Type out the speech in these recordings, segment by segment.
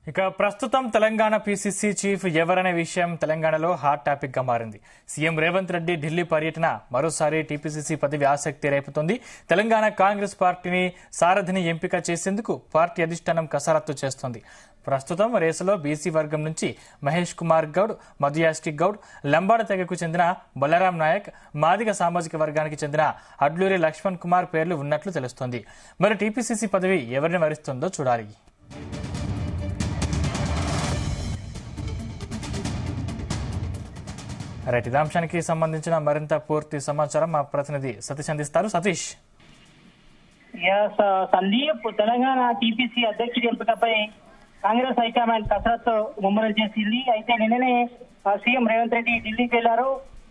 ఇక ప్రస్తుతం Telangana PCC chief ఎవరనే విషయం తెలంగాణలో హాట్ టాపిక్ గా మారింది. సీఎం రేవంత్ రెడ్డి ఢిల్లీ పర్యటన మరోసారి టీపీసీసీ పదవి ఆసక్తి రేపుతోంది. తెలంగాణ కాంగ్రెస్ పార్టీని సారథిని ఎంపిక చేసేందుకు పార్టీ అధిష్టానం కసరత్తు చేస్తోంది. ప్రస్తుతం రేసులో బీసీ వర్గం నుంచి మహేష్ కుమార్ గౌడ్, మధుయాష్టి గౌడ్, లంబాడ తెగకు చెందిన బలరాం నాయక్, మాదిగ సామాజిక వర్గానికి చెందిన అడ్లూరి లక్ష్మణ్ కుమార్ పేర్లు ఉన్నట్లు తెలుస్తోంది. మరి టీపీసీసీ పదవి ఎవరిని వరిస్తుందో చూడాలి. రైట్, ఇదే అంశానికి సంబంధించిన మరింత పూర్తి సమాచారం మా ప్రతినిధి సతీష్ అందిస్తారు. సతీష్. సందీప్, తెలంగాణ టీపీసీ అధ్యక్షుడి ఎంపికపై కాంగ్రెస్ హైకమాండ్ కసరత్తు ముమ్మరం చేసింది. అయితే నిన్ననే సీఎం రేవంత్ రెడ్డి ఢిల్లీకి వెళ్లారు.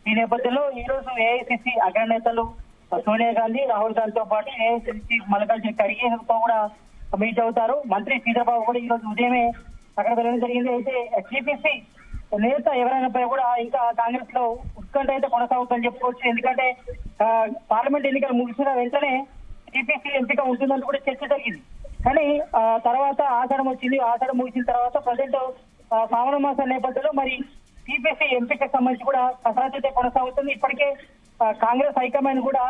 ఈ నేపథ్యంలో ఈ రోజు ఏఐసీసీ అగ్రనేతలు సోనియా గాంధీ, రాహుల్ గాంధీ తో పాటు ఏఐసీసీ మల్లికార్జున ఖర్గేతో కూడా మీట్ అవుతారు. మంత్రి శ్రీధర్బాబు కూడా ఈ రోజు ఉదయమే అక్కడ వెళ్ళడం జరిగింది. అయితే టీపీసీ నేత ఎవరైనాపై కూడా ఇంకా కాంగ్రెస్ లో ఉత్కంఠ అయితే కొనసాగుతుందని చెప్పుకోవచ్చు. ఎందుకంటే పార్లమెంట్ ఎన్నికలు ముగిసిన వెంటనే టీపీసీ ఎంపిక ఉంటుందని కూడా చర్చ జరిగింది. కానీ తర్వాత ఆషాఢం వచ్చింది. ఆషాఢం ముగిసిన తర్వాత ప్రజెంట్ శ్రావణ మాసం నేపథ్యంలో మరి టీపీసీ ఎంపికకు సంబంధించి కూడా కసరత్తు అయితే కొనసాగుతుంది. ఇప్పటికే కాంగ్రెస్ హైకమాండ్ కూడా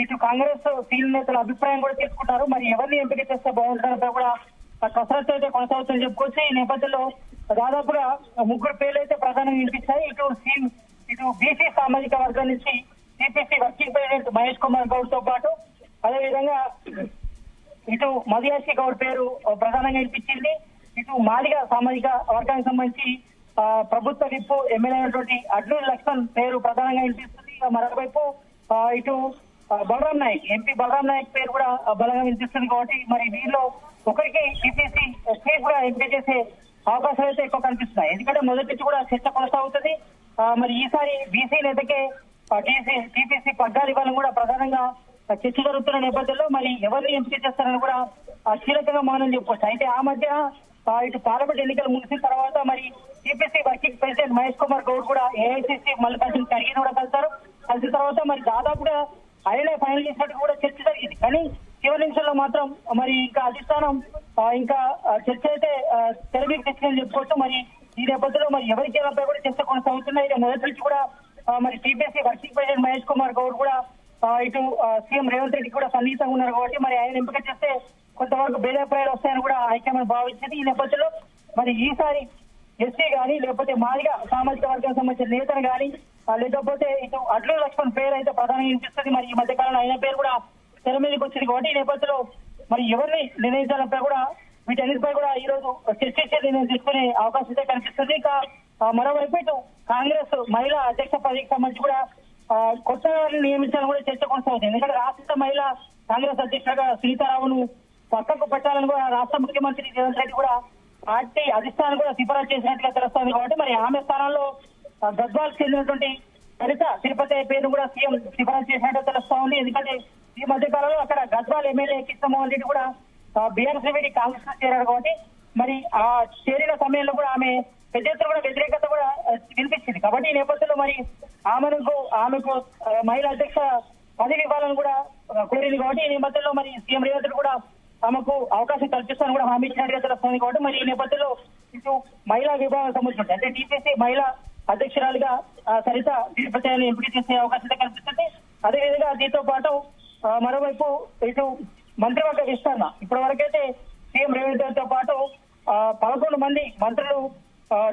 ఇటు కాంగ్రెస్ సీనియర్ నేతల అభిప్రాయం కూడా తీసుకుంటారు. మరి ఎవరిని ఎంపిక చేస్తే బాగుంటుందంటే కూడా కసరత్తు అయితే కొనసాగుతుందని చెప్పుకోవచ్చు. ఈ నేపథ్యంలో దాదాపుగా ముగ్గురు పేర్లు అయితే ప్రధానంగా వినిపించాయి. ఇటు బీసీ సామాజిక వర్గం నుంచి TPC working president Mahesh Kumar Goud తో పాటు అదేవిధంగా ఇటు మధుయాష్టి గౌడ్ పేరు ప్రధానంగా వినిపించింది. ఇటు మాదిగ సామాజిక వర్గానికి సంబంధించి ప్రభుత్వ విప్పు ఎమ్మెల్యే అయినటువంటి అడ్లూరి లక్ష్మణ్ పేరు ప్రధానంగా వినిపిస్తుంది. మరోవైపు ఇటు బలరాం నాయక్, ఎంపీ బలరాం నాయక్ పేరు కూడా బలంగా వినిపిస్తుంది. కాబట్టి మరి వీరిలో ఒకరికి టీపీసీ చీఫ్ కూడా ఎంపిక చేసే అవకాశాలు అయితే ఎక్కువ కనిపిస్తున్నాయి. ఎందుకంటే మొదటి నుంచి కూడా చర్చ కొనసాగుతుంది. మరి ఈసారి బీసీ నేతకే టీపీసీ పగ్గాలు ఇవ్వాలని కూడా ప్రధానంగా చర్చ జరుగుతున్న నేపథ్యంలో మరి ఎవరిని ఎంపిక చేస్తారని కూడా కీలకంగా మౌనం చెప్పుకోవచ్చు. అయితే ఆ మధ్య ఇటు పార్లమెంట్ ఎన్నికలు ముగిసిన తర్వాత మరి TPC working president Mahesh Kumar Goud కూడా ఏఐసీసీ మల్లికార్జున ఖర్గే కూడా కలిసిన తర్వాత మరి దాదాపుగా ఆయనే ఫైనల్ చేసినట్టు కూడా చర్చ జరిగింది. కానీ చివరి నిమిషంలో మాత్రం మరి ఇంకా అధిష్టానం ఇంకా చర్చ అయితే తెర మీద తెచ్చిందని చెప్పుకోవచ్చు. మరి ఈ నేపథ్యంలో మరి ఎవరికి ఎవరిపై కూడా చర్చ కొనసాగుతున్నాయి. మొదటి నుంచి కూడా మరి TPC working president Mahesh Kumar Goud కూడా ఇటు సీఎం రేవంత్ రెడ్డి కూడా సన్నిహితంగా ఉన్నారు. కాబట్టి మరి ఆయన ఎంపిక చేస్తే కొంతవరకు భేదాభిప్రాయాలు వస్తాయని కూడా హైకమాండ్ భావించింది. ఈ నేపథ్యంలో మరి ఈసారి ఎస్సీ గానీ లేకపోతే మాదిగ సామాజిక వర్గానికి సంబంధించిన నేతను గానీ లేకపోతే ఇటు అడ్లూరి లక్ష్మణ్ పేరు అయితే ప్రధానంగా వినిపిస్తుంది. మరి ఈ మధ్య కాలంలో ఆయన పేరు కూడా తెర మీదకి వచ్చింది. కాబట్టి ఈ నేపథ్యంలో మరి ఎవరిని నిర్ణయించాలంపై కూడా వీటన్నిటిపై కూడా ఈ రోజు చర్చించే నిర్ణయం తీసుకునే అవకాశం అయితే కనిపిస్తుంది. ఇంకా మరోవైపు ఇటు కాంగ్రెస్ మహిళా అధ్యక్ష పదవికి సంబంధించి కూడా కొత్త నియమించాలని కూడా చర్చ కొనసాగుతుంది. ఎందుకంటే రాష్ట్ర మహిళా కాంగ్రెస్ అధ్యక్షులుగా సీతారామును పక్కకు పెట్టాలని కూడా రాష్ట్ర ముఖ్యమంత్రి రేవంత్ రెడ్డి కూడా పార్టీ అధిష్టానం కూడా సిఫారసు చేసినట్టుగా తెలుస్తోంది. కాబట్టి మరి ఆమె స్థానంలో గద్వాలకు చెందినటువంటి సరిత తిరుపతి పేరు కూడా సీఎం సిఫారసు చేసినట్టు తెలుస్తా ఉంది. ఎందుకంటే ఈ మధ్య కాలంలో అక్కడ గద్వాల్ ఎమ్మెల్యే కృష్ణమోహన్ రెడ్డి కూడా బీఆర్ఎస్ రెడ్డి కాంగ్రెస్ లో చేరారు. కాబట్టి మరి ఆ చేరిన సమయంలో కూడా ఆమె పెద్ద ఎత్తున కూడా వ్యతిరేకత కూడా వినిపించింది. కాబట్టి ఈ నేపథ్యంలో మరి ఆమెకు మహిళా అధ్యక్ష పదవి ఇవ్వాలని కూడా కోరింది. కాబట్టి ఈ నేపథ్యంలో మరి సీఎం రేవంత్ రెడ్డి కూడా ఆమెకు అవకాశం కల్పిస్తానని కూడా హామీ ఇచ్చినట్టుగా తెలుస్తుంది. కాబట్టి మరి ఈ నేపథ్యంలో ఇటు మహిళా విభాగం సంబంధించి అంటే టీపీసీ మహిళా అధ్యక్షురాలుగా సరిత తిరుపతి ఎంపిక చేసే అవకాశం కల్పిస్తుంది. అదేవిధంగా దీంతో పాటు మరోవైపు ఇటు మంత్రివర్గ విస్తరణ ఇప్పటి వరకైతే సీఎం రేవంత్ రెడ్డితో పాటు 11 మంది మంత్రులు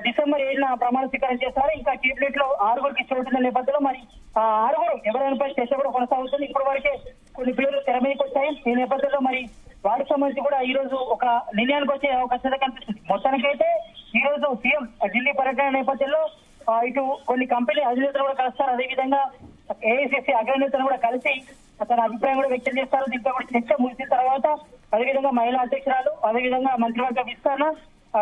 డిసెంబర్ 7న ప్రమాణ స్వీకారం చేస్తారు. ఇంకా కేబినెట్ లో 6గురికి చోటున్న నేపథ్యంలో మరి ఆ 6గురు ఎవరైనాపై చర్చ కూడా కొనసాగుతుంది. ఇప్పటి వరకే కొన్ని పేర్లు తెర మీదకి వచ్చాయి. ఈ నేపథ్యంలో మరి వాటికి సంబంధించి కూడా ఈ రోజు ఒక నిర్ణయానికి వచ్చే అవకాశం కనిపిస్తుంది. మొత్తానికైతే ఈ రోజు సీఎం ఢిల్లీ పర్యటన నేపథ్యంలో ఇటు కొన్ని కంపెనీ అధినేతలు కూడా కలుస్తారు. అదేవిధంగా ఏఐసీసీ అగ్రనేతలు కూడా కలిసి తన అభిప్రాయం కూడా వ్యక్తం చేస్తారు. దీంతో కూడా చర్చ ముగిసిన తర్వాత అదేవిధంగా మహిళా అధ్యక్షురాలు అదేవిధంగా మంత్రివర్గ విస్తరణ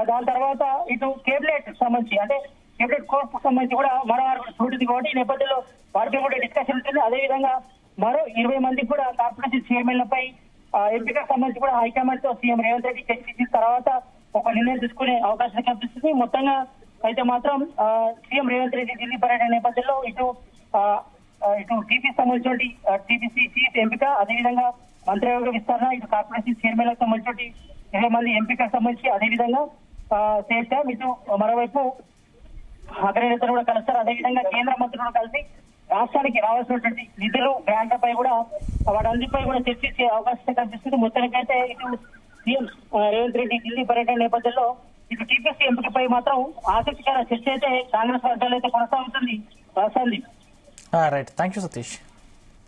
దాని తర్వాత ఇటు కేబినెట్ సంబంధించి అంటే కేబినెట్ కోర్టు సంబంధించి కూడా మరో 6 చూడుతుంది. కాబట్టి ఈ నేపథ్యంలో వాటికి కూడా డిస్కషన్ ఉంటుంది. అదేవిధంగా మరో 20 మందికి కూడా కార్పొరేషన్ చైర్మన్లపై ఎంపికకు సంబంధించి కూడా హైకమాండ్ తో సీఎం రేవంత్ రెడ్డి చర్చించిన తర్వాత ఒక నిర్ణయం తీసుకునే అవకాశం కనిపిస్తుంది. మొత్తంగా అయితే మాత్రం సీఎం రేవంత్ రెడ్డి ఢిల్లీ పర్యటన నేపథ్యంలో ఇటు టీపీ సంబంధించి టీపీసీ చీఫ్ ఎంపిక అదేవిధంగా మంత్రివర్గ విస్తరణ ఇటు కార్పొరేషన్ చైర్మన్లకు సంబంధించి 20 మంది ఎంపికకు సంబంధించి అదేవిధంగా చేశాం. ఇటు మరోవైపు అగ్రనేతలు కూడా కలుస్తారు. అదేవిధంగా కేంద్ర మంత్రులు కలిసి రాష్ట్రానికి రావాల్సినటువంటి నిధులు గ్రాంట్లపై కూడా వాటన్నిటిపై కూడా చర్చించే అవకాశం కనిపిస్తుంది. మొత్తానికైతే ఇటు సీఎం రేవంత్ రెడ్డి ఢిల్లీ పర్యటన నేపథ్యంలో ఇటు టీపీసీ ఎంపికపై మాత్రం ఆసక్తికర చర్చ అయితే కాంగ్రెస్ వర్గాలు అయితే కొనసాగుతుంది. Right, thank you Satish.